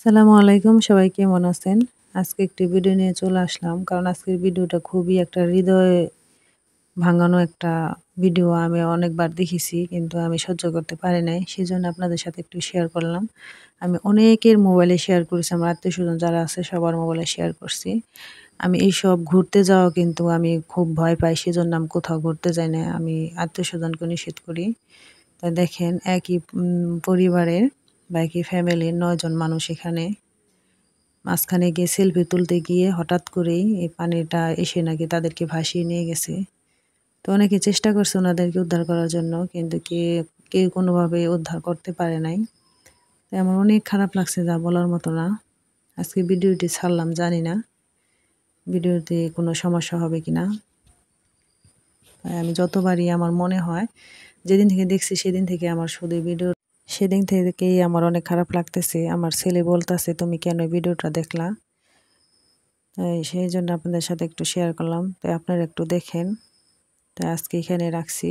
সালামু আলাইকুম, সবাই কেমন আছেন? আজকে একটি ভিডিও নিয়ে চলে আসলাম। কারণ আজকের ভিডিওটা খুবই একটা হৃদয় ভাঙানো একটা ভিডিও। আমি অনেকবার দেখেছি কিন্তু আমি সহ্য করতে পারি নাই। সেজন্য আপনাদের সাথে একটু শেয়ার করলাম। আমি অনেকের মোবাইলে শেয়ার করেছি, আমার আত্মীয়স্বজন যারা আছে সবার মোবাইলে শেয়ার করছি। আমি এইসব ঘুরতে যাওয়া কিন্তু আমি খুব ভয় পাই, সেজন্য আমি কোথাও ঘুরতে যাই না। আমি আত্মীয়স্বজনকে নিষেধ করি। তো দেখেন একই পরিবারের বা একই ফ্যামিলির ৯ জন মানুষ এখানে মাঝখানে গিয়ে সেলফি তুলতে গিয়ে হঠাৎ করেই এই পানিটা এসে নাকি তাদেরকে ভাসিয়ে নিয়ে গেছে। তো অনেকে চেষ্টা করছে ওনাদেরকে উদ্ধার করার জন্য, কিন্তু কেউ কোনোভাবে উদ্ধার করতে পারে নাই। তো আমার অনেক খারাপ লাগছে, যা বলার মতো না। আজকে ভিডিওটি ছাড়লাম, জানি না ভিডিওতে কোনো সমস্যা হবে কিনা। আমি যতবারই আমার মনে হয়, যেদিন থেকে দেখছি সেদিন থেকে আমার শুধু সেদিন থেকেই আমার অনেক খারাপ লাগতেছে। আমার ছেলে বলতেছে, তুমি কেন ভিডিওটা দেখলা? সেই জন্য আপনাদের সাথে একটু শেয়ার করলাম। তো আপনারা একটু দেখেন। তাই আজকে এখানে রাখছি।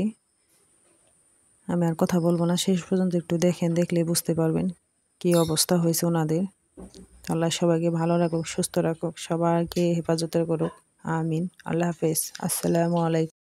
আমি আর কথা বলবো না, শেষ পর্যন্ত একটু দেখেন, দেখলে বুঝতে পারবেন কি অবস্থা হয়েছে ওনাদের। আল্লাহ সবাইকে ভালো রাখুক, সুস্থ রাখুক, সবাইকে হেফাজতে করুক। আমিন। আল্লাহ হাফেজ। আসসালামু আলাইকুম।